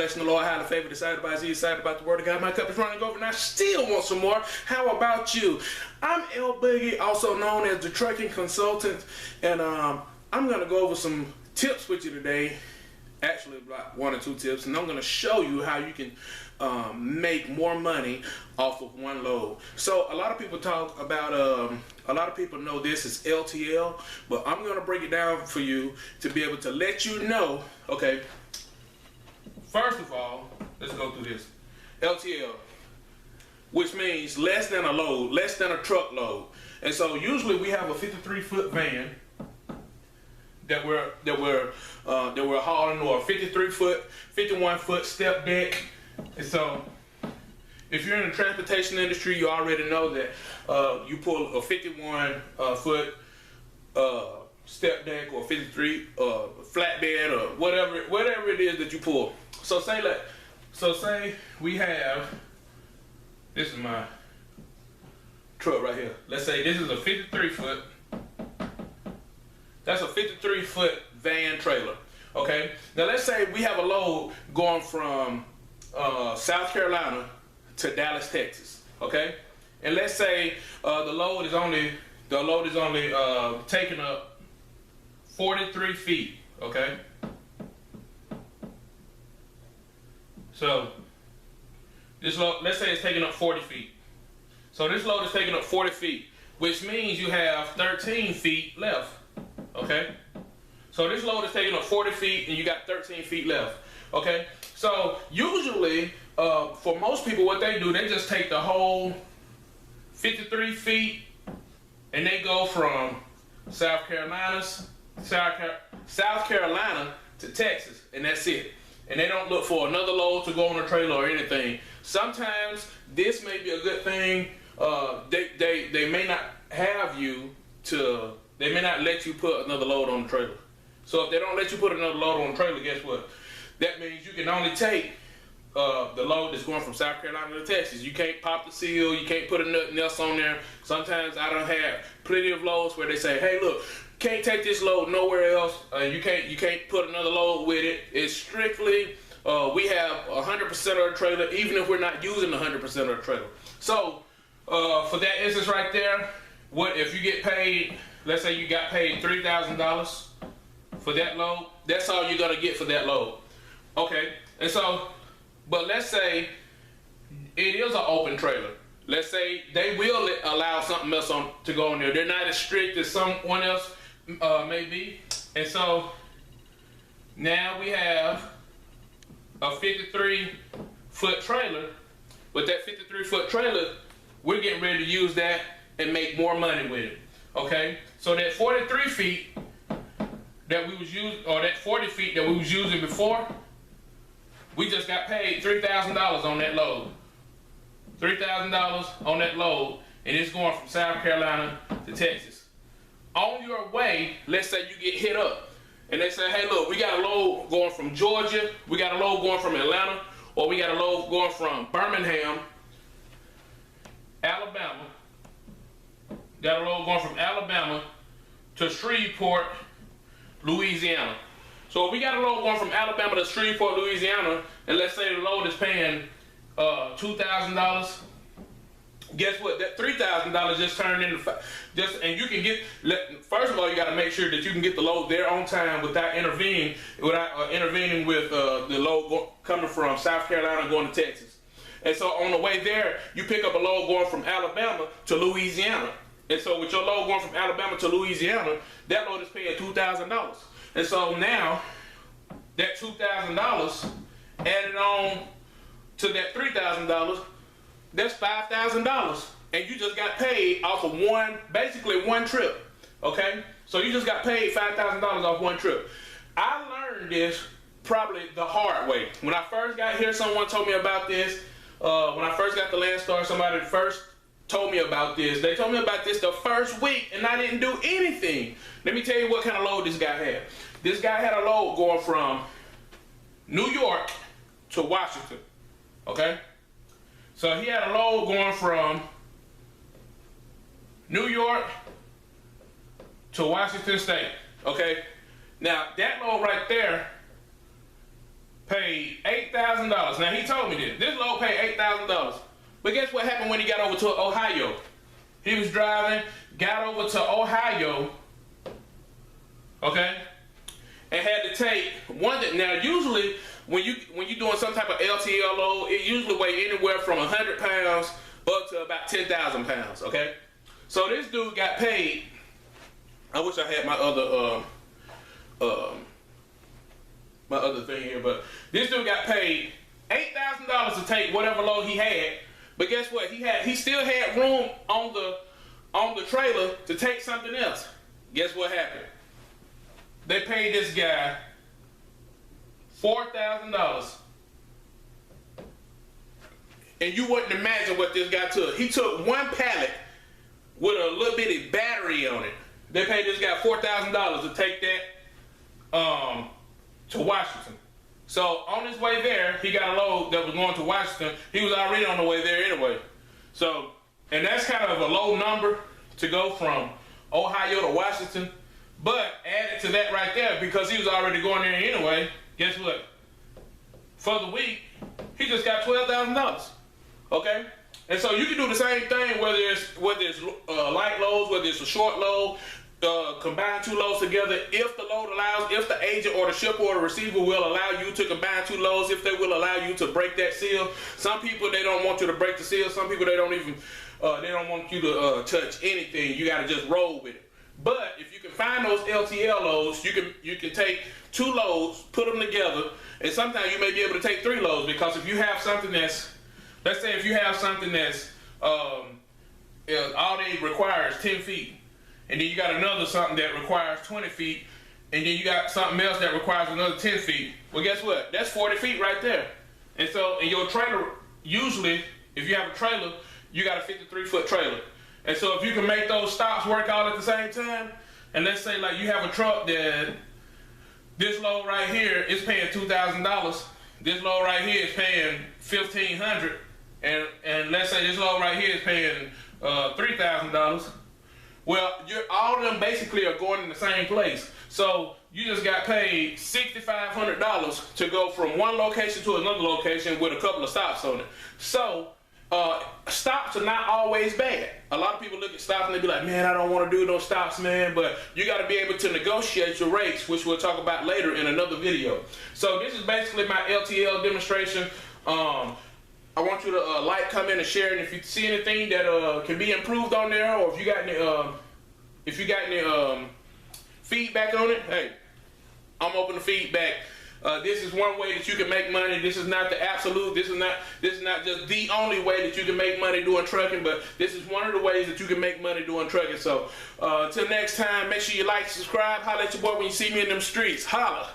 blessing the Lord, highly favored, excited about Z, excited about the word of God. My cup is running over and I still want some more. How about you? I'm L Boogie, also known as the trucking consultant, and I'm going to go over some tips with you today. Actually, about 1 or 2 tips, and I'm going to show you how you can make more money off of one load. So a lot of people talk about, a lot of people know this is LTL, but I'm going to break it down for you to be able to let you know. Okay, first of all, let's go through this. LTL, which means less than a load, less than a truckload. And so usually we have a 53-foot van that we're hauling, or a 53-foot, 51-foot step deck. And so if you're in the transportation industry, you already know that you pull a 51-foot step deck, or 53 flatbed, or whatever it is that you pull. So say we have, this is my truck right here. Let's say this is a 53-foot. That's a 53-foot van trailer. Okay. Now let's say we have a load going from South Carolina to Dallas, Texas. Okay. And let's say the load is only taking up 43 feet. Okay. So this load, let's say it's taking up 40 feet. So this load is taking up 40 feet, which means you have 13 feet left. Okay, so this load is taking up 40 feet and you got 13 feet left. Okay, so usually for most people, what they do, they just take the whole 53 feet and they go from South Carolina to Texas, and that's it. And they don't look for another load to go on a trailer or anything. Sometimes this may be a good thing. They may not have you to. They may not let you put another load on the trailer. So if they don't let you put another load on the trailer, guess what? That means you can only take the load that's going from South Carolina to Texas. You can't pop the seal. You can't put nothing else on there. Sometimes I don't have plenty of loads where they say, hey, look, can't take this load nowhere else. You can't put another load with it. It's strictly, we have 100% of the trailer, even if we're not using 100% of the trailer. So for that instance right there, what if you get paid? Let's say you got paid $3,000 for that load. That's all you're gonna get for that load. Okay, and so, but let's say it is an open trailer. Let's say they will allow something else to go on there. They're not as strict as someone else may be. And so now we have a 53-foot trailer. With that 53-foot trailer, we're getting ready to use that and make more money with it. Okay, so that 43 feet that we was using, or that 40 feet that we was using before, we just got paid $3,000 on that load. $3,000 on that load, and it's going from South Carolina to Texas. On your way, let's say you get hit up, and they say, hey, look, we got a load going from Georgia, we got a load going from Atlanta, or we got a load going from Birmingham, Alabama. Got a load going from Alabama to Shreveport, Louisiana. So if we got a load going from Alabama to Shreveport, Louisiana, and let's say the load is paying $2,000, guess what? That $3,000 just turned into and you can get. First of all, you got to make sure that you can get the load there on time without intervening with the load coming from South Carolina going to Texas. And so on the way there, you pick up a load going from Alabama to Louisiana. And so with your load going from Alabama to Louisiana, that load is paying $2,000. And so now, that $2,000 added on to that $3,000, that's $5,000. And you just got paid off of basically one trip. Okay? So you just got paid $5,000 off one trip. I learned this probably the hard way. When I first got here, someone told me about this. When I first got the Landstar, somebody first told me about this. They told me about this the first week, and I didn't do anything. Let me tell you what kind of load this guy had. This guy had a load going from New York to Washington. Okay? So he had a load going from New York to Washington State. Okay? Now, that load right there paid $8,000. Now he told me this. This load paid $8,000. But guess what happened when he got over to Ohio? He was driving, got over to Ohio, okay, and had to take one. Now usually when you're doing some type of LTL load, it usually weighs anywhere from 100 pounds up to about 10,000 pounds. Okay, so this dude got paid. I wish I had my other thing here, but this dude got paid $8,000 to take whatever load he had. But guess what? He still had room on the trailer to take something else. Guess what happened? They paid this guy $4,000. And you wouldn't imagine what this guy took. He took one pallet with a little bitty battery on it. They paid this guy $4,000 to take that to Washington. So on his way there, he got a load that was going to Washington. He was already on the way there anyway. So, and that's kind of a low number to go from Ohio to Washington. But added to that right there, because he was already going there anyway, guess what? For the week, he just got $12,000. Okay? And so you can do the same thing, whether it's light loads, whether it's a short load, combine two loads together. If the load allows, if the agent or the shipper or the receiver will allow you to combine two loads, if they will allow you to break that seal. Some people, they don't want you to break the seal. Some people, they don't want you to touch anything. You got to just roll with it. But if you can find those LTL loads, you can take two loads, put them together, and sometimes you may be able to take three loads, because if you have something that's, let's say if you have something that's all they require is 10 feet, and then you got another something that requires 20 feet, and then you got something else that requires another 10 feet. Well, guess what? That's 40 feet right there. And so in your trailer, usually, if you have a trailer, you got a 53-foot trailer. And so if you can make those stops work all at the same time, and let's say like you have a truck that this load right here is paying $2,000, this load right here is paying $1,500, and let's say this load right here is paying $3,000. Well, all of them basically are going in the same place. So you just got paid $6,500 to go from one location to another location with a couple of stops on it. So stops are not always bad. A lot of people look at stops and they be like, man, I don't want to do no stops, man. But you got to be able to negotiate your rates, which we'll talk about later in another video. So this is basically my LTL demonstration. I want you to like, comment, and share. And if you see anything that can be improved on there, or if you got any feedback on it, hey, I'm open to feedback. This is one way that you can make money. This is not the absolute. This is not just the only way that you can make money doing trucking, but this is one of the ways that you can make money doing trucking. So till next time, make sure you like, subscribe, holler at your boy when you see me in them streets. Holla.